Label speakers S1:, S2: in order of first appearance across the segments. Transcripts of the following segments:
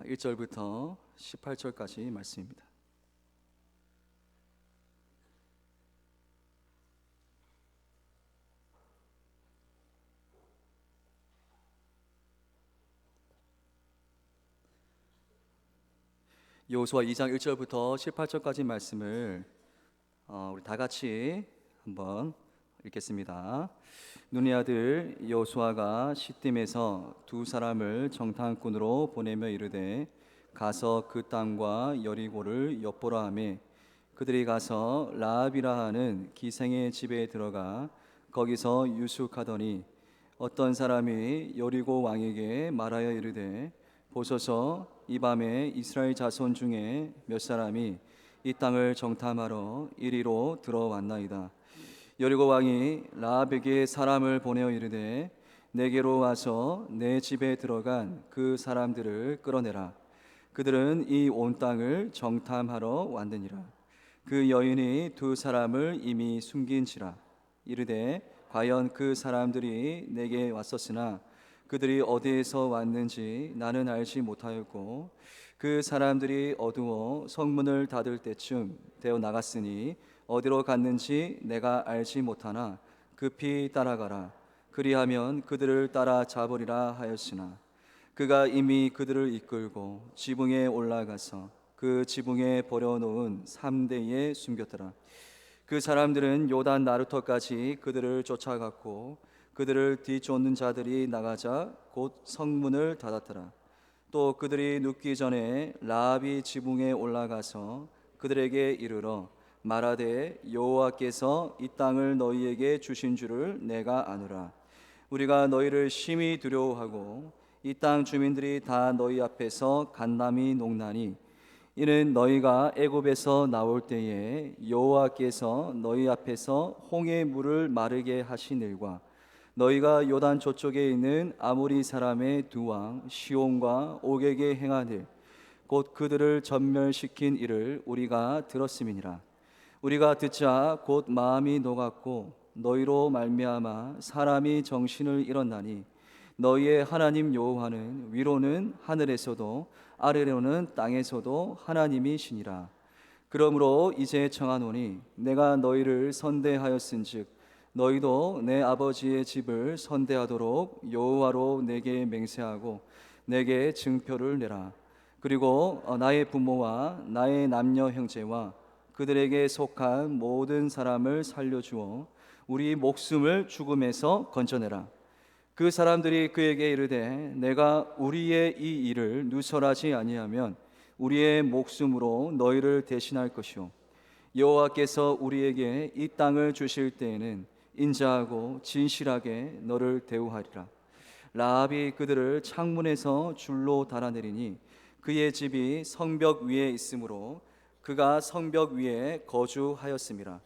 S1: 1절부터 18절까지 말씀입니다. 여호수아 2장 1절부터 18절까지 말씀을 우리 다 같이 한번 읽겠습니다. 눈의 아들 여호수아가 시딤에서 두 사람을 정탐꾼으로 보내며 이르되 가서 그 땅과 여리고를 엿보라 하매 그들이 가서 라합이라 하는 기생의 집에 들어가 거기서 유숙하더니 어떤 사람이 여리고 왕에게 말하여 이르되 보소서 이 밤에 이스라엘 자손 중에 몇 사람이 이 땅을 정탐하러 이리로 들어왔나이다. 여리고 왕이 라합에게 사람을 보내어 이르되 내게로 와서 내 집에 들어간 그 사람들을 끌어내라. 그들은 이 온 땅을 정탐하러 왔느니라. 그 여인이 두 사람을 이미 숨긴지라. 이르되 과연 그 사람들이 내게 왔었으나 그들이 어디에서 왔는지 나는 알지 못하였고 그 사람들이 어두워 성문을 닫을 때쯤 되어 나갔으니 어디로 갔는지 내가 알지 못하나 급히 따라가라. 그리하면 그들을 따라 잡으리라 하였으나 그가 이미 그들을 이끌고 지붕에 올라가서 그 지붕에 버려놓은 3대에 숨겼더라. 그 사람들은 요단 나루터까지 그들을 쫓아갔고 그들을 뒤쫓는 자들이 나가자 곧 성문을 닫았더라. 또 그들이 눕기 전에 라합이 지붕에 올라가서 그들에게 이르러 말하되 여호와께서 이 땅을 너희에게 주신 줄을 내가 아노라. 우리가 너희를 심히 두려워하고 이 땅 주민들이 다 너희 앞에서 간담이 녹나니 이는 너희가 애굽에서 나올 때에 여호와께서 너희 앞에서 홍해 물을 마르게 하신 일과 너희가 요단 저쪽에 있는 아모리 사람의 두 왕 시온과 옥에게 행한 일 곧 그들을 전멸시킨 일을 우리가 들었음이니라. 우리가 듣자 곧 마음이 녹았고 너희로 말미암아 사람이 정신을 잃었나니 너희의 하나님 여호와는 위로는 하늘에서도 아래로는 땅에서도 하나님이시니라. 그러므로 이제 청하노니 내가 너희를 선대하였은즉 너희도 내 아버지의 집을 선대하도록 여호와로 내게 맹세하고 내게 증표를 내라. 그리고 나의 부모와 나의 남녀 형제와 그들에게 속한 모든 사람을 살려주어 우리 목숨을 죽음에서 건져내라. 그 사람들이 그에게 이르되 내가 우리의 이 일을 누설하지 아니하면 우리의 목숨으로 너희를 대신할 것이요 여호와께서 우리에게 이 땅을 주실 때에는 인자하고 진실하게 너를 대우하리라. 라합이 그들을 창문에서 줄로 달아내리니 그의 집이 성벽 위에 있으므로 그가 성벽 위에 거주하였음이라.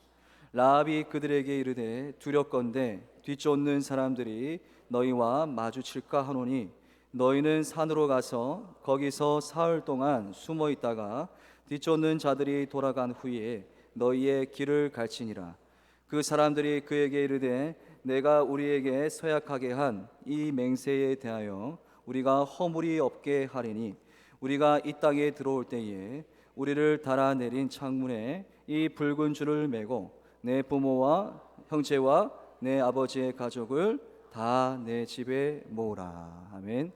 S1: 라합이 그들에게 이르되 두렵건대 뒤쫓는 사람들이 너희와 마주칠까 하노니 너희는 산으로 가서 거기서 사흘 동안 숨어 있다가 뒤쫓는 자들이 돌아간 후에 너희의 길을 갈지니라. 그 사람들이 그에게 이르되 내가 우리에게 서약하게 한 이 맹세에 대하여 우리가 허물이 없게 하리니 우리가 이 땅에 들어올 때에 우리를 달아내린 창문에 이 붉은 줄을 매고 내 부모와 형제와 내 아버지의 가족을 다 내 집에 모으라. 아멘.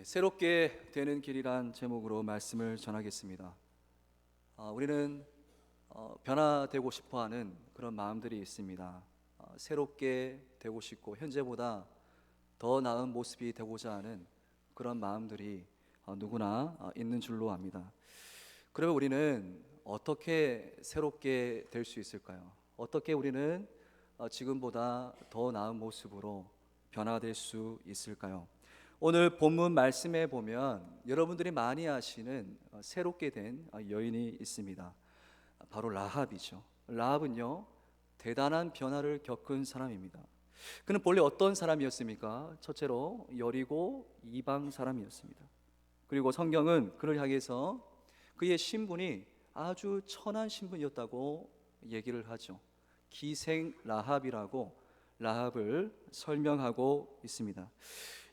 S1: 새롭게 되는 길이란 제목으로 말씀을 전하겠습니다. 우리는 변화되고 싶어하는 그런 마음들이 있습니다. 새롭게 되고 싶고 현재보다 더 나은 모습이 되고자 하는 그런 마음들이 누구나 있는 줄로 압니다. 그러면 우리는 어떻게 새롭게 될 수 있을까요? 어떻게 우리는 지금보다 더 나은 모습으로 변화될 수 있을까요? 오늘 본문 말씀에 보면 여러분들이 많이 아시는 새롭게 된 여인이 있습니다. 바로 라합이죠. 라합은요 대단한 변화를 겪은 사람입니다. 그는 본래 어떤 사람이었습니까? 첫째로 여리고 이방 사람이었습니다. 그리고 성경은 그를 향해서 그의 신분이 아주 천한 신분이었다고 얘기를 하죠. 기생 라합이라고 라합을 설명하고 있습니다.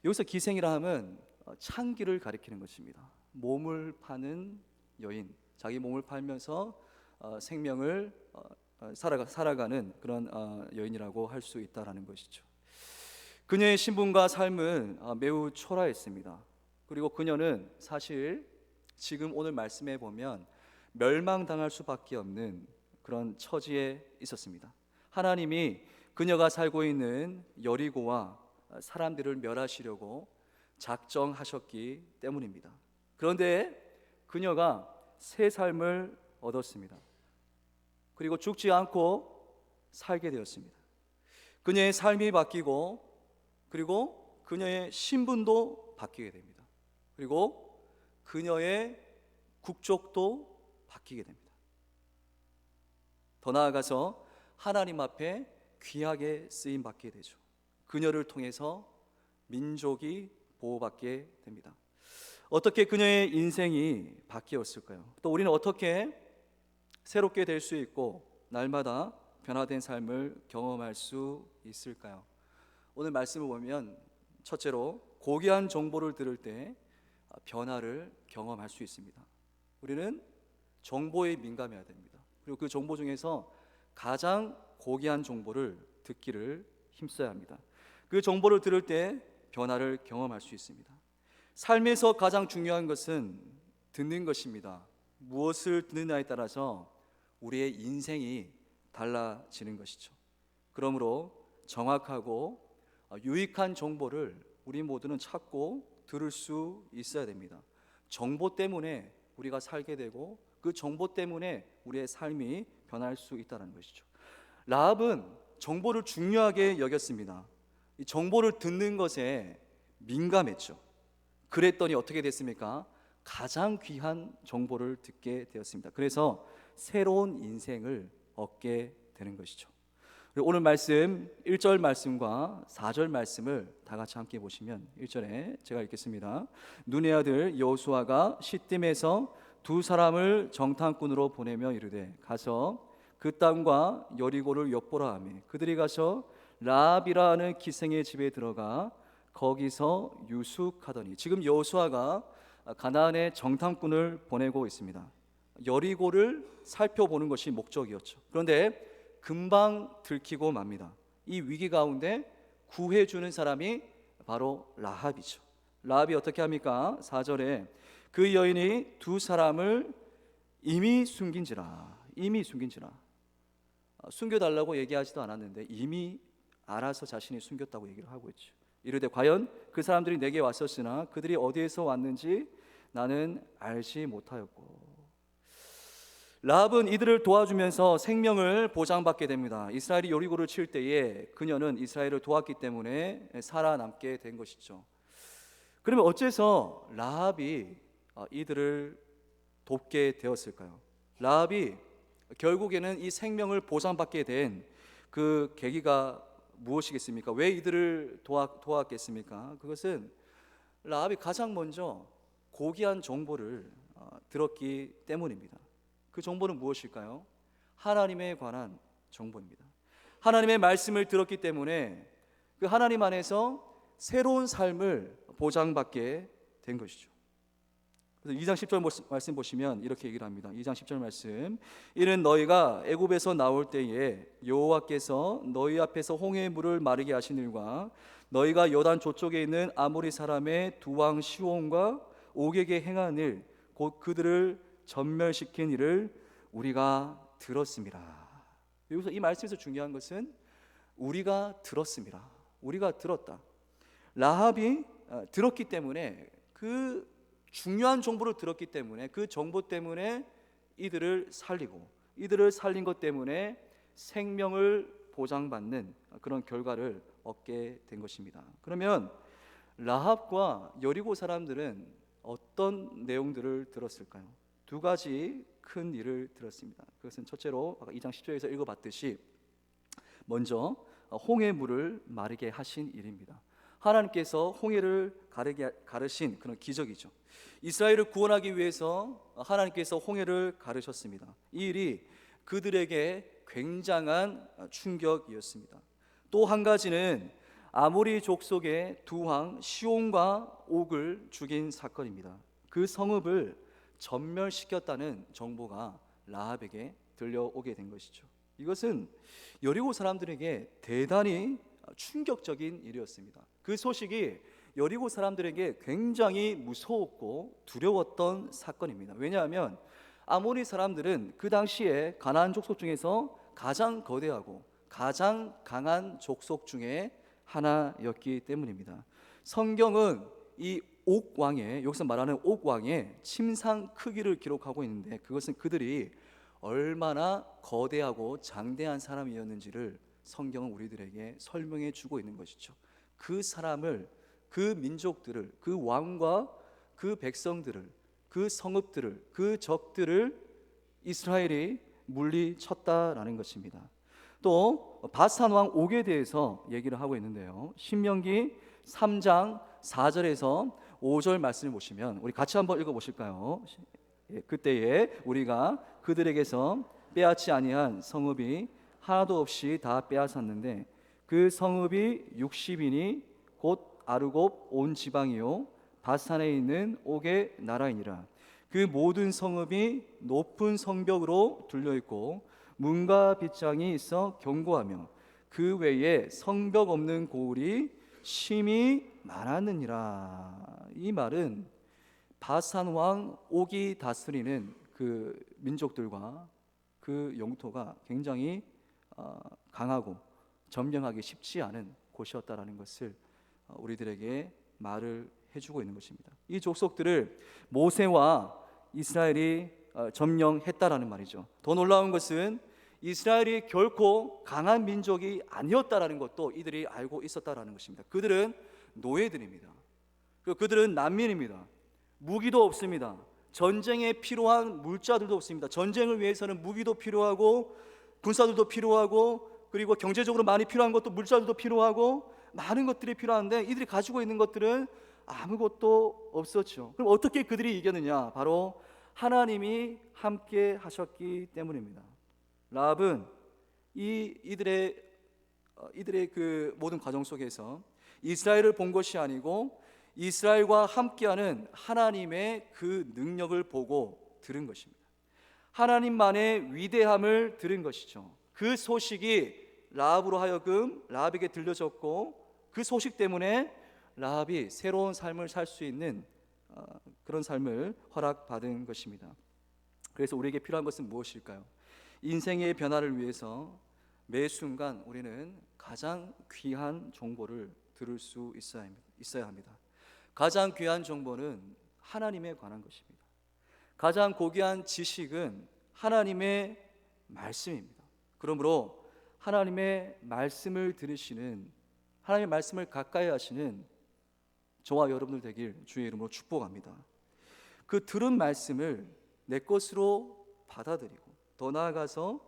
S1: 여기서 기생이라 함은 창기를 가리키는 것입니다. 몸을 파는 여인, 자기 몸을 팔면서 생명을 살아가는 그런 여인이라고 할 수 있다라는 것이죠. 그녀의 신분과 삶은 매우 초라했습니다. 그리고 그녀는 사실 지금 오늘 말씀해 보면 멸망당할 수밖에 없는 그런 처지에 있었습니다. 하나님이 그녀가 살고 있는 여리고와 사람들을 멸하시려고 작정하셨기 때문입니다. 그런데 그녀가 새 삶을 얻었습니다. 그리고 죽지 않고 살게 되었습니다. 그녀의 삶이 바뀌고, 그리고 그녀의 신분도 바뀌게 됩니다. 그리고 그녀의 국적도 바뀌게 됩니다. 더 나아가서 하나님 앞에 귀하게 쓰임 받게 되죠. 그녀를 통해서 민족이 보호받게 됩니다. 어떻게 그녀의 인생이 바뀌었을까요? 또 우리는 어떻게 새롭게 될 수 있고 날마다 변화된 삶을 경험할 수 있을까요? 오늘 말씀을 보면 첫째로 고귀한 정보를 들을 때 변화를 경험할 수 있습니다. 우리는 정보에 민감해야 됩니다. 그리고 그 정보 중에서 가장 고귀한 정보를 듣기를 힘써야 합니다. 그 정보를 들을 때 변화를 경험할 수 있습니다. 삶에서 가장 중요한 것은 듣는 것입니다. 무엇을 듣느냐에 따라서 우리의 인생이 달라지는 것이죠. 그러므로 정확하고 유익한 정보를 우리 모두는 찾고 들을 수 있어야 됩니다. 정보 때문에 우리가 살게 되고 그 정보 때문에 우리의 삶이 변할 수 있다는 것이죠. 라합은 정보를 중요하게 여겼습니다. 이 정보를 듣는 것에 민감했죠. 그랬더니 어떻게 됐습니까? 가장 귀한 정보를 듣게 되었습니다. 그래서 새로운 인생을 얻게 되는 것이죠. 오늘 말씀 1절 말씀과 4절 말씀을 다 같이 함께 보시면 1절에 제가 읽겠습니다. 눈의 아들 여호수아가 시딤에서 두 사람을 정탐꾼으로 보내며 이르되 가서 그 땅과 여리고를 엿보라 하매 그들이 가서 라합이라 하는 기생의 집에 들어가 거기서 유숙하더니, 지금 여호수아가 가나안의 정탐꾼을 보내고 있습니다. 여리고를 살펴보는 것이 목적이었죠. 그런데 금방 들키고 맙니다. 이 위기 가운데 구해주는 사람이 바로 라합이죠. 라합이 어떻게 합니까? 4절에 그 여인이 두 사람을 이미 숨긴지라 숨겨달라고 얘기하지도 않았는데 이미 알아서 자신이 숨겼다고 얘기를 하고 있죠. 이르되 과연 그 사람들이 내게 왔었으나 그들이 어디에서 왔는지 나는 알지 못하였고. 라합은 이들을 도와주면서 생명을 보장받게 됩니다. 이스라엘이 여리고를 칠 때에 그녀는 이스라엘을 도왔기 때문에 살아남게 된 것이죠. 그러면 어째서 라합이 이들을 돕게 되었을까요? 라합이 결국에는 이 생명을 보장받게 된 그 계기가 무엇이겠습니까? 왜 이들을 도왔겠습니까? 그것은 라합이 가장 먼저 고귀한 정보를 들었기 때문입니다. 그 정보는 무엇일까요? 하나님에 관한 정보입니다. 하나님의 말씀을 들었기 때문에 그 하나님 안에서 새로운 삶을 보장받게 된 것이죠. 그래서 2장 10절 말씀 보시면 이렇게 얘기를 합니다. 2장 10절 말씀, 이는 너희가 애굽에서 나올 때에 여호와께서 너희 앞에서 홍해의 물을 마르게 하신 일과 너희가 요단 저쪽에 있는 아모리 사람의 두 왕 시온과 옥에게 행한 일, 곧 그들을 전멸시킨 일을 우리가 들었습니다. 여기서 이 말씀에서 중요한 것은 우리가 들었습니다. 우리가 들었다. 라합이 들었기 때문에, 그 중요한 정보를 들었기 때문에, 그 정보 때문에 이들을 살리고, 이들을 살린 것 때문에 생명을 보장받는 그런 결과를 얻게 된 것입니다. 그러면 라합과 여리고 사람들은 어떤 내용들을 들었을까요? 두 가지 큰 일을 들었습니다. 그것은 첫째로 아까 2장 10절에서 읽어봤듯이 먼저 홍해 물을 마르게 하신 일입니다. 하나님께서 홍해를 가르신 그런 기적이죠. 이스라엘을 구원하기 위해서 하나님께서 홍해를 가르셨습니다. 이 일이 그들에게 굉장한 충격이었습니다. 또 한 가지는 아모리 족속의 두 왕 시온과 옥을 죽인 사건입니다. 그 성읍을 전멸시켰다는 정보가 라합에게 들려오게 된 것이죠. 이것은 여리고 사람들에게 대단히 충격적인 일이었습니다. 그 소식이 여리고 사람들에게 굉장히 무서웠고 두려웠던 사건입니다. 왜냐하면 아모리 사람들은 그 당시에 가나안 족속 중에서 가장 거대하고 가장 강한 족속 중에 하나였기 때문입니다. 성경은 이 옥왕의, 여기서 말하는 옥왕의 침상 크기를 기록하고 있는데, 그것은 그들이 얼마나 거대하고 장대한 사람이었는지를 성경은 우리들에게 설명해 주고 있는 것이죠. 그 사람을, 그 민족들을, 그 왕과 그 백성들을, 그 성읍들을, 그 적들을 이스라엘이 물리쳤다라는 것입니다. 또 바산 왕 옥에 대해서 얘기를 하고 있는데요, 신명기 3장 4절에서 5절 말씀을 보시면 우리 같이 한번 읽어보실까요? 그때에 우리가 그들에게서 빼앗지 아니한 성읍이 하나도 없이 다 빼앗았는데 그 성읍이 60인이 곧 아르곱 온 지방이요 바산에 있는 옥의 나라이니라. 그 모든 성읍이 높은 성벽으로 둘려있고 문과 빗장이 있어 견고하며 그 외에 성벽 없는 고을이 심히 많았느니라. 이 말은 바산 왕 옥이 다스리는 그 민족들과 그 영토가 굉장히 강하고 점령하기 쉽지 않은 곳이었다라는 것을 우리들에게 말을 해주고 있는 것입니다. 이 족속들을 모세와 이스라엘이 점령했다라는 말이죠. 더 놀라운 것은 이스라엘이 결코 강한 민족이 아니었다라는 것도 이들이 알고 있었다라는 것입니다. 그들은 노예들입니다. 그들은 난민입니다. 무기도 없습니다. 전쟁에 필요한 물자들도 없습니다. 전쟁을 위해서는 무기도 필요하고 군사들도 필요하고 그리고 경제적으로 많이 필요한 것도 물자들도 필요하고 많은 것들이 필요한데 이들이 가지고 있는 것들은 아무것도 없었죠. 그럼 어떻게 그들이 이겼느냐? 바로 하나님이 함께 하셨기 때문입니다. 라합은 이들의 그 모든 과정 속에서 이스라엘을 본 것이 아니고 이스라엘과 함께하는 하나님의 그 능력을 보고 들은 것입니다. 하나님만의 위대함을 들은 것이죠. 그 소식이 라합으로 하여금 라합에게 들려졌고 그 소식 때문에 라합이 새로운 삶을 살 수 있는 그런 삶을 허락받은 것입니다. 그래서 우리에게 필요한 것은 무엇일까요? 인생의 변화를 위해서 매 순간 우리는 가장 귀한 정보를 들을 수 있어야 합니다. 가장 귀한 정보는 하나님에 관한 것입니다. 가장 고귀한 지식은 하나님의 말씀입니다. 그러므로 하나님의 말씀을 들으시는, 하나님의 말씀을 가까이 하시는 저와 여러분들 되길 주의 이름으로 축복합니다. 그 들은 말씀을 내 것으로 받아들이고 더 나아가서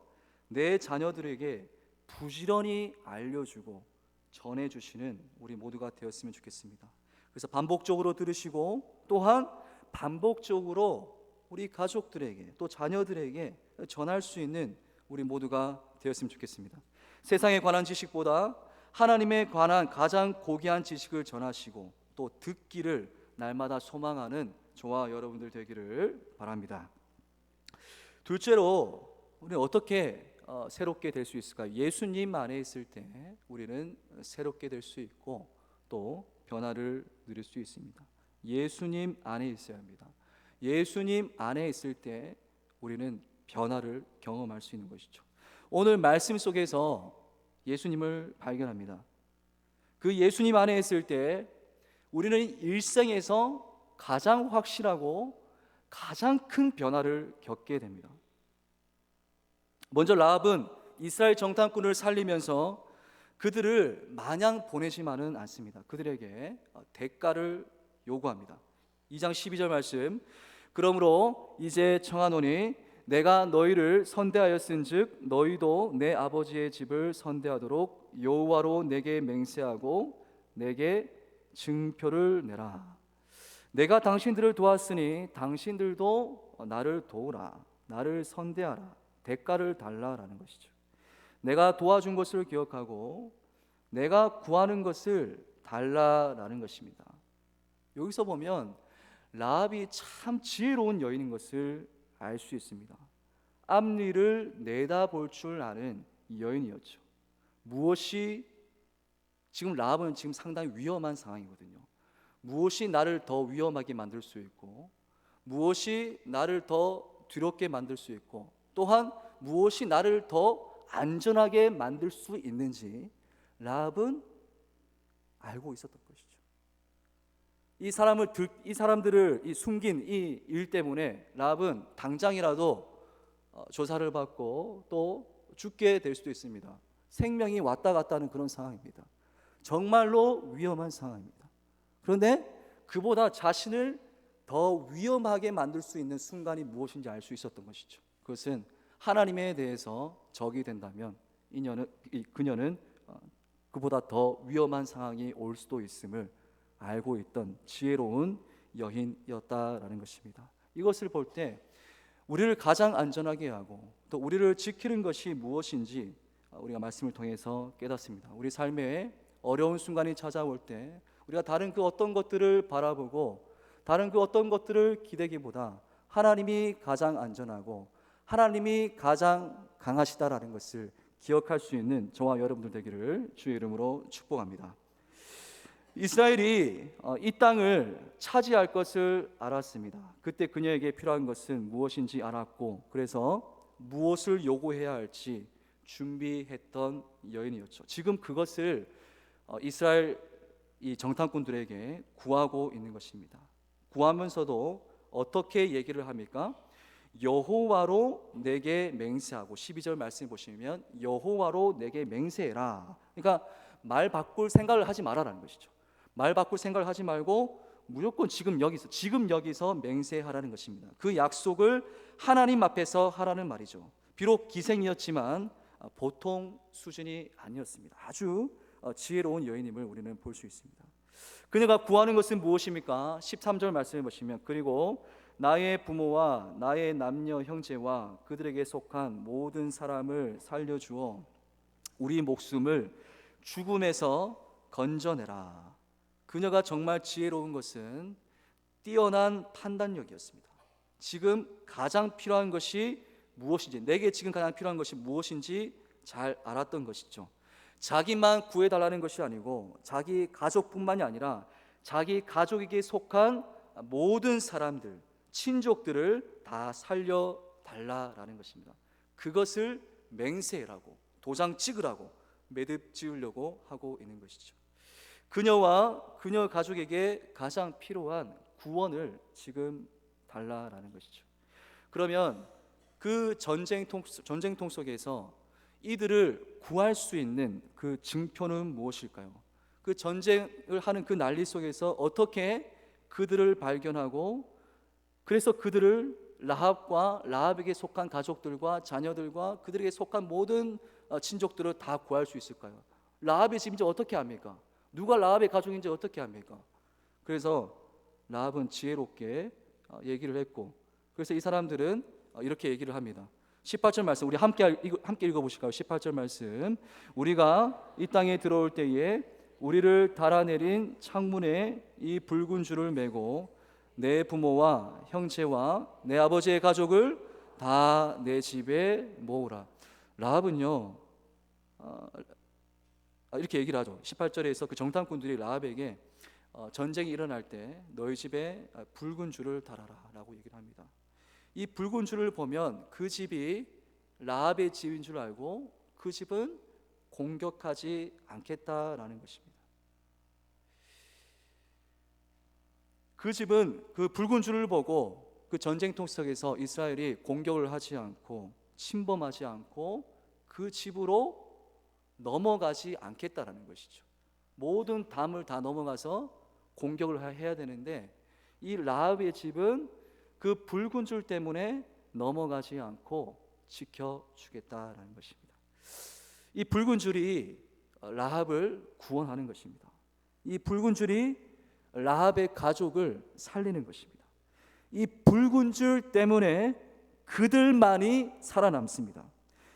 S1: 내 자녀들에게 부지런히 알려주고 전해주시는 우리 모두가 되었으면 좋겠습니다. 그래서 반복적으로 들으시고 또한 반복적으로 우리 가족들에게 또 자녀들에게 전할 수 있는 우리 모두가 되었으면 좋겠습니다. 세상에 관한 지식보다 하나님에 관한 가장 고귀한 지식을 전하시고 또 듣기를 날마다 소망하는 저와 여러분들 되기를 바랍니다. 둘째로 우리는 어떻게 새롭게 될 수 있을까요? 예수님 안에 있을 때 우리는 새롭게 될 수 있고 또 변화를 누릴 수 있습니다. 예수님 안에 있어야 합니다. 예수님 안에 있을 때 우리는 변화를 경험할 수 있는 것이죠. 오늘 말씀 속에서 예수님을 발견합니다. 그 예수님 안에 있을 때 우리는 일생에서 가장 확실하고 가장 큰 변화를 겪게 됩니다. 먼저 라합은 이스라엘 정탐꾼을 살리면서 그들을 마냥 보내지만은 않습니다. 그들에게 대가를 요구합니다. 2장 12절 말씀, 그러므로 이제 청하노니 내가 너희를 선대하였은즉 너희도 내 아버지의 집을 선대하도록 여호와로 내게 맹세하고 내게 증표를 내라. 내가 당신들을 도왔으니 당신들도 나를 도우라. 나를 선대하라. 대가를 달라라는 것이죠. 내가 도와준 것을 기억하고 내가 구하는 것을 달라라는 것입니다. 여기서 보면 라합이 참 지혜로운 여인인 것을 알 수 있습니다. 앞일을 내다볼 줄 아는 여인이었죠. 무엇이 지금 라합은 지금 상당히 위험한 상황이거든요. 무엇이 나를 더 위험하게 만들 수 있고, 무엇이 나를 더 두렵게 만들 수 있고, 또한 무엇이 나를 더 안전하게 만들 수 있는지 라합은 알고 있었던 것이죠. 이 사람들을 숨긴 이 일 때문에 라합은 당장이라도 조사를 받고 또 죽게 될 수도 있습니다. 생명이 왔다 갔다 하는 그런 상황입니다. 정말로 위험한 상황입니다. 그런데 그보다 자신을 더 위험하게 만들 수 있는 순간이 무엇인지 알 수 있었던 것이죠. 그것은 하나님에 대해서 적이 된다면 그녀는 그보다 더 위험한 상황이 올 수도 있음을 알고 있던 지혜로운 여인이었다라는 것입니다. 이것을 볼 때 우리를 가장 안전하게 하고 또 우리를 지키는 것이 무엇인지 우리가 말씀을 통해서 깨닫습니다. 우리 삶에 어려운 순간이 찾아올 때 우리가 다른 그 어떤 것들을 바라보고 다른 그 어떤 것들을 기대기보다 하나님이 가장 안전하고 하나님이 가장 강하시다라는 것을 기억할 수 있는 저와 여러분들 되기를 주의 이름으로 축복합니다. 이스라엘이 이 땅을 차지할 것을 알았습니다. 그때 그녀에게 필요한 것은 무엇인지 알았고, 그래서 무엇을 요구해야 할지 준비했던 여인이었죠. 지금 그것을 이스라엘 이 정탐꾼들에게 구하고 있는 것입니다. 구하면서도 어떻게 얘기를 합니까? 여호와로 내게 맹세하고, 12절 말씀 보시면 여호와로 내게 맹세해라. 그러니까 말 바꿀 생각을 하지 말아라는 것이죠. 말 바꿀 생각을 하지 말고 무조건 지금 여기서 맹세하라는 것입니다. 그 약속을 하나님 앞에서 하라는 말이죠. 비록 기생이었지만 보통 수준이 아니었습니다. 아주 지혜로운 여인임을 우리는 볼 수 있습니다. 그녀가 구하는 것은 무엇입니까? 13절 말씀해 보시면 그리고 나의 부모와 나의 남녀 형제와 그들에게 속한 모든 사람을 살려주어 우리 목숨을 죽음에서 건져내라. 그녀가 정말 지혜로운 것은 뛰어난 판단력이었습니다. 지금 가장 필요한 것이 무엇인지, 내게 지금 가장 필요한 것이 무엇인지 잘 알았던 것이죠. 자기만 구해달라는 것이 아니고 자기 가족뿐만이 아니라 자기 가족에게 속한 모든 사람들, 친족들을 다 살려달라라는 것입니다. 그것을 맹세라고, 도장 찍으라고, 매듭 지으려고 하고 있는 것이죠. 그녀와 그녀 가족에게 가장 필요한 구원을 지금 달라라는 것이죠. 그러면 그 전쟁통 속에서 이들을 구할 수 있는 그 증표는 무엇일까요? 그 전쟁을 하는 그 난리 속에서 어떻게 그들을 발견하고, 그래서 그들을 라합에게 속한 가족들과 자녀들과 그들에게 속한 모든 친족들을 다 구할 수 있을까요? 라합의 집인지 어떻게 합니까? 누가 라합의 가족인지 어떻게 합니까? 그래서 라합은 지혜롭게 얘기를 했고, 그래서 이 사람들은 이렇게 얘기를 합니다. 18절 말씀 우리 함께 읽어보실까요? 18절 말씀 우리가 이 땅에 들어올 때에 우리를 달아내린 창문에 이 붉은 줄을 매고 내 부모와 형제와 내 아버지의 가족을 다 내 집에 모으라. 라합은요 이렇게 얘기를 하죠. 18절에서 그 정탐꾼들이 라합에게 전쟁이 일어날 때 너희 집에 붉은 줄을 달아라 라고 얘기를 합니다. 이 붉은 줄을 보면 그 집이 라합의 집인 줄 알고 그 집은 공격하지 않겠다라는 것입니다. 그 집은 그 붉은 줄을 보고 그 전쟁통 속에서 이스라엘이 공격을 하지 않고 침범하지 않고 그 집으로 넘어가지 않겠다라는 것이죠. 모든 담을 다 넘어가서 공격을 해야 되는데 이 라합의 집은 그 붉은 줄 때문에 넘어가지 않고 지켜주겠다라는 것입니다. 이 붉은 줄이 라합을 구원하는 것입니다. 이 붉은 줄이 라합의 가족을 살리는 것입니다. 이 붉은 줄 때문에 그들만이 살아남습니다.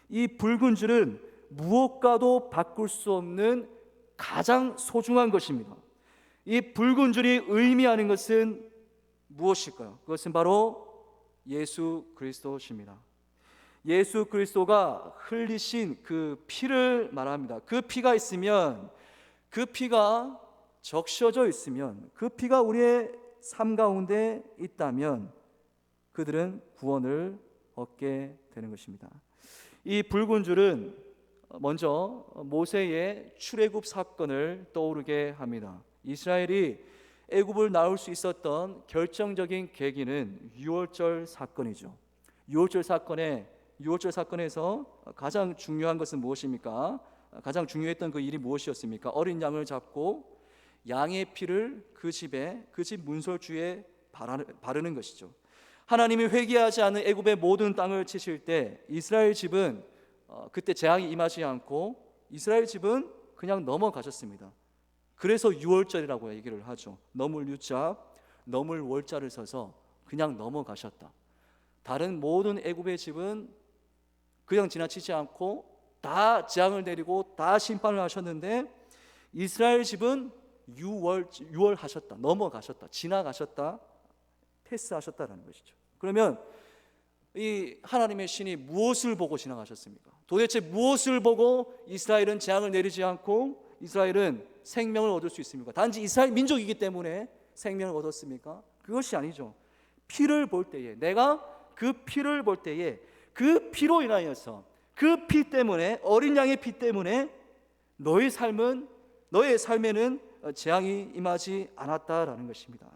S1: 이 붉은 줄은 무엇과도 바꿀 수 없는 가장 소중한 것입니다. 이 붉은 줄이 의미하는 것은 무엇일까요? 그것은 바로 예수 그리스도십니다. 예수 그리스도가 흘리신 그 피를 말합니다. 그 피가 있으면, 그 피가 적셔져 있으면, 그 피가 우리의 삶 가운데 있다면 그들은 구원을 얻게 되는 것입니다. 이 붉은 줄은 먼저 모세의 출애굽 사건을 떠오르게 합니다. 이스라엘이 애굽을 나올 수 있었던 결정적인 계기는 유월절 사건이죠. 유월절 사건에서 가장 중요한 것은 무엇입니까? 가장 중요했던 그 일이 무엇이었습니까? 어린 양을 잡고 양의 피를 그 집 문설주에 바르는 것이죠. 하나님이 회개하지 않은 애굽의 모든 땅을 치실 때 이스라엘 집은 그때 재앙이 임하지 않고 이스라엘 집은 그냥 넘어가셨습니다. 그래서 유월절이라고 얘기를 하죠. 넘을 유자, 넘을 월자를 써서 그냥 넘어가셨다. 다른 모든 애굽의 집은 그냥 지나치지 않고 다 재앙을 내리고 다 심판을 하셨는데 이스라엘 집은 유월하셨다, 넘어가셨다, 지나가셨다, 패스하셨다라는 것이죠. 그러면 이 하나님의 신이 무엇을 보고 지나가셨습니까? 도대체 무엇을 보고 이스라엘은 재앙을 내리지 않고 이스라엘은 생명을 얻을 수 있습니까? 단지 이스라엘 민족이기 때문에 생명을 얻었습니까? 그것이 아니죠. 피를 볼 때에, 내가 그 피를 볼 때에 그 피로 인하여서, 그 피 때문에, 어린 양의 피 때문에 너의 삶에는 재앙이 임하지 않았다라는 것입니다.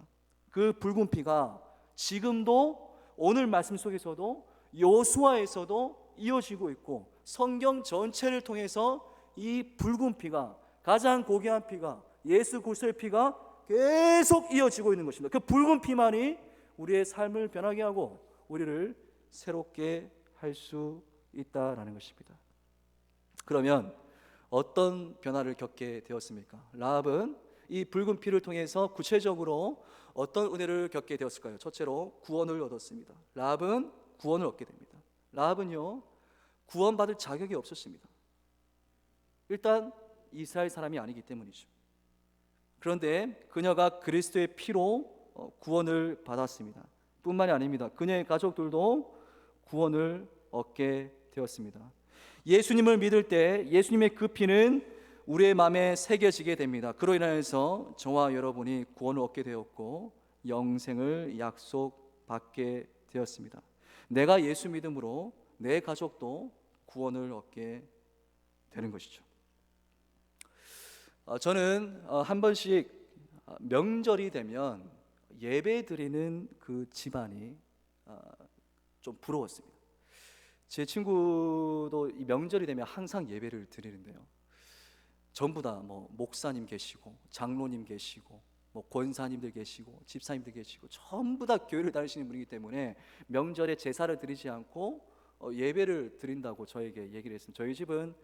S1: 그 붉은 피가 지금도 오늘 말씀 속에서도 여호수아에서도 이어지고 있고 성경 전체를 통해서 이 붉은 피가, 가장 고귀한 피가, 예수 그리스도의 피가 계속 이어지고 있는 것입니다. 그 붉은 피만이 우리의 삶을 변하게 하고 우리를 새롭게 할 수 있다라는 것입니다. 그러면 어떤 변화를 겪게 되었습니까? 라합은 이 붉은 피를 통해서 구체적으로 어떤 은혜를 겪게 되었을까요? 첫째로 구원을 얻었습니다. 라합은 구원을 얻게 됩니다. 라합은요, 구원받을 자격이 없었습니다. 일단 이스라엘 사람이 아니기 때문이죠. 그런데 그녀가 그리스도의 피로 구원을 받았습니다. 뿐만이 아닙니다. 그녀의 가족들도 구원을 얻게 되었습니다. 예수님을 믿을 때 예수님의 그 피는 우리의 마음에 새겨지게 됩니다. 그로 인하여서 저와 여러분이 구원을 얻게 되었고 영생을 약속받게 되었습니다. 내가 예수 믿음으로 내 가족도 구원을 얻게 되는 것이죠. 저는 한 번씩 명절이 되면 예배 드리는 그 집안이 좀 부러웠습니다. 제 친구도 이 명절이 되면 항상 예배를 드리는데요, 전부 다 뭐 목사님 계시고 장로님 계시고 뭐 권사님들 계시고 집사님들 계시고 전부 다 교회를 다니시는 분이기 때문에 명절에 제사를 드리지 않고 예배를 드린다고 저에게 얘기를 했습니다. 저희 집은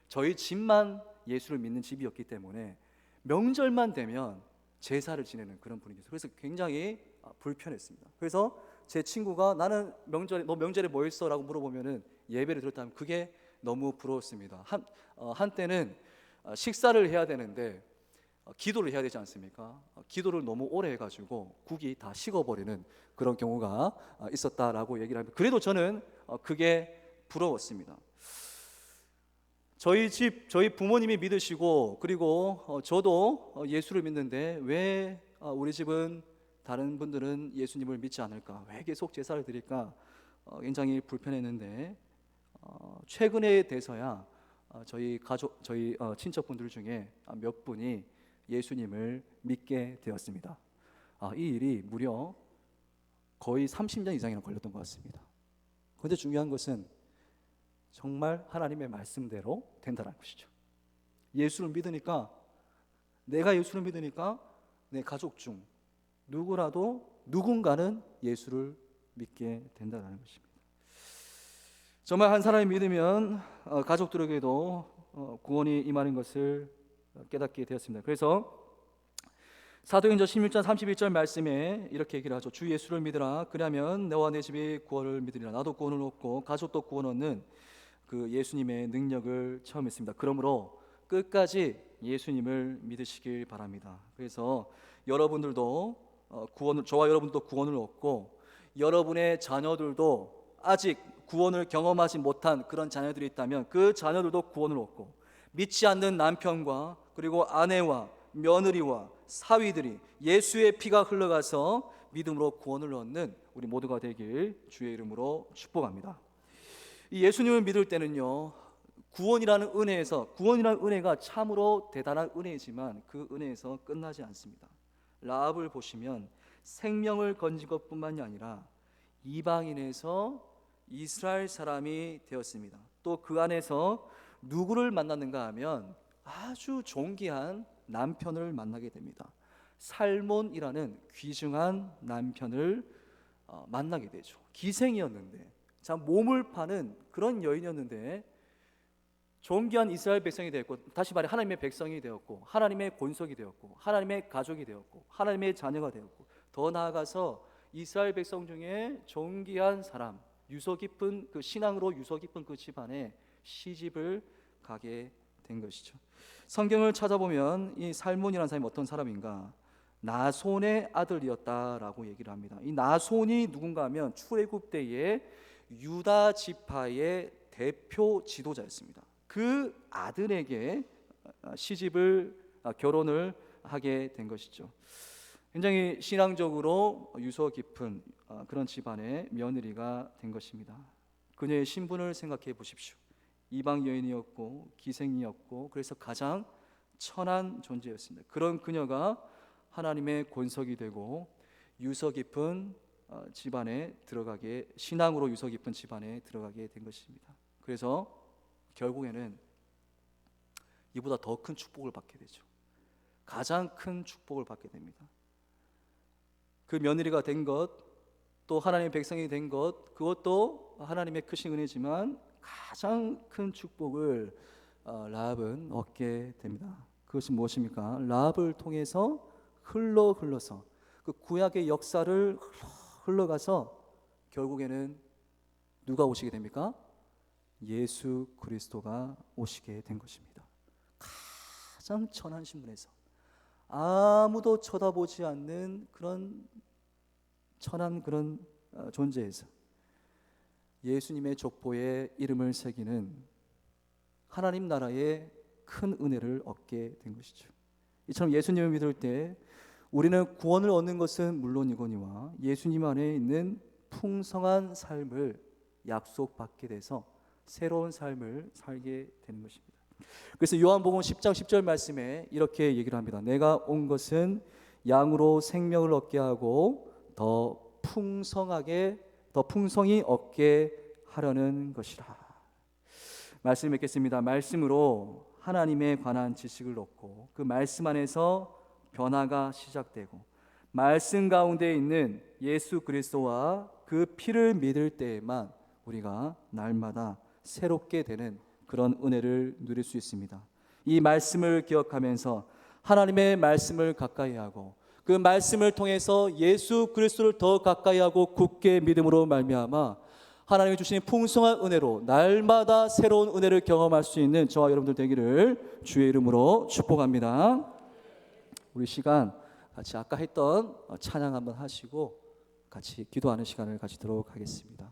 S1: 저희 집만 예수를 믿는 집이었기 때문에 명절만 되면 제사를 지내는 그런 분위기였어요. 그래서 굉장히 불편했습니다. 그래서 제 친구가 나는 너 명절에 뭐 했어? 라고 물어보면은 예배를 드렸다면 그게 너무 부러웠습니다. 한때는 식사를 해야 되는데 기도를 해야 되지 않습니까? 기도를 너무 오래 해가지고 국이 다 식어버리는 그런 경우가 있었다라고 얘기를 합니다. 그래도 저는 그게 부러웠습니다. 저희 부모님이 믿으시고 그리고 저도 예수를 믿는데 왜 우리 집은 다른 분들은 예수님을 믿지 않을까? 왜 계속 제사를 드릴까? 굉장히 불편했는데 최근에 돼서야 저희 친척분들 중에 몇 분이 예수님을 믿게 되었습니다. 이 일이 무려 거의 30년 이상이나 걸렸던 것 같습니다. 그런데 중요한 것은 정말 하나님의 말씀대로 된다는 것이죠. 내가 예수를 믿으니까 내 가족 중 누군가는 예수를 믿게 된다는 것입니다. 정말 한 사람이 믿으면 가족들에게도 구원이 임하는 것을 깨닫게 되었습니다. 그래서 사도행전 16장 31절 말씀에 이렇게 얘기를 하죠. 주 예수를 믿으라. 그러면 너와 내 집이 구원을 믿으리라. 나도 구원을 얻고 가족도 구원 얻는 그 예수님의 능력을 체험했습니다. 그러므로 끝까지 예수님을 믿으시길 바랍니다. 그래서 여러분들도 저와 여러분도 구원을 얻고, 여러분의 자녀들도 아직 구원을 경험하지 못한 그런 자녀들이 있다면 그 자녀들도 구원을 얻고, 믿지 않는 남편과 그리고 아내와 며느리와 사위들이 예수의 피가 흘러가서 믿음으로 구원을 얻는 우리 모두가 되길 주의 이름으로 축복합니다. 이 예수님을 믿을 때는요, 구원이라는 은혜가 참으로 대단한 은혜이지만 그 은혜에서 끝나지 않습니다. 라합을 보시면 생명을 건진 것뿐만이 아니라 이방인에서 이스라엘 사람이 되었습니다. 또 그 안에서 누구를 만났는가 하면 아주 존귀한 남편을 만나게 됩니다. 살몬이라는 귀중한 남편을 만나게 되죠. 기생이었는데, 참 몸을 파는 그런 여인이었는데 존귀한 이스라엘 백성이 되었고, 다시 말해 하나님의 백성이 되었고, 하나님의 본속이 되었고, 하나님의 가족이 되었고, 하나님의 자녀가 되었고, 더 나아가서 이스라엘 백성 중에 존귀한 사람, 유서 깊은 그 신앙으로 유서 깊은 그 집안에 시집을 가게 된 것이죠. 성경을 찾아보면 이 살몬이라는 사람이 어떤 사람인가? 나손의 아들이었다라고 얘기를 합니다. 이 나손이 누군가 하면 출애굽 때에 유다 지파의 대표 지도자였습니다. 그 아들에게 결혼을 하게 된 것이죠. 굉장히 신앙적으로 유서 깊은 그런 집안의 며느리가 된 것입니다. 그녀의 신분을 생각해 보십시오. 이방 여인이었고 기생이었고, 그래서 가장 천한 존재였습니다. 그런 그녀가 하나님의 권석이 되고 유서 깊은 집안에 들어가게, 신앙으로 유서 깊은 집안에 들어가게 된 것입니다. 그래서 결국에는 이보다 더 큰 축복을 받게 되죠. 가장 큰 축복을 받게 됩니다. 그 며느리가 된 것, 또 하나님의 백성이 된 것, 그것도 하나님의 크신 은혜지만 가장 큰 축복을 라합은 얻게 됩니다. 그것이 무엇입니까? 라합을 통해서 흘러서 그 구약의 역사를 흘러가서 결국에는 누가 오시게 됩니까? 예수 그리스도가 오시게 된 것입니다. 가장 천한 신분에서 아무도 쳐다보지 않는 그런 천한 그런 존재에서 예수님의 족보에 이름을 새기는 하나님 나라의 큰 은혜를 얻게 된 것이죠. 이처럼 예수님을 믿을 때 우리는 구원을 얻는 것은 물론이거니와 예수님 안에 있는 풍성한 삶을 약속받게 돼서 새로운 삶을 살게 되는 것입니다. 그래서 요한복음 10장 10절 말씀에 이렇게 얘기를 합니다. 내가 온 것은 양으로 생명을 얻게 하고 더 풍성히 얻게 하려는 것이라. 말씀 읽겠습니다. 말씀으로 하나님에 관한 지식을 얻고 그 말씀 안에서 변화가 시작되고 말씀 가운데 있는 예수 그리스도와 그 피를 믿을 때에만 우리가 날마다 새롭게 되는 그런 은혜를 누릴 수 있습니다. 이 말씀을 기억하면서 하나님의 말씀을 가까이 하고 그 말씀을 통해서 예수 그리스도를 더 가까이 하고 굳게 믿음으로 말미암아 하나님이 주신 풍성한 은혜로 날마다 새로운 은혜를 경험할 수 있는 저와 여러분들 되기를 주의 이름으로 축복합니다. 우리 시간 같이 아까 했던 찬양 한번 하시고 같이 기도하는 시간을 가지도록 하겠습니다.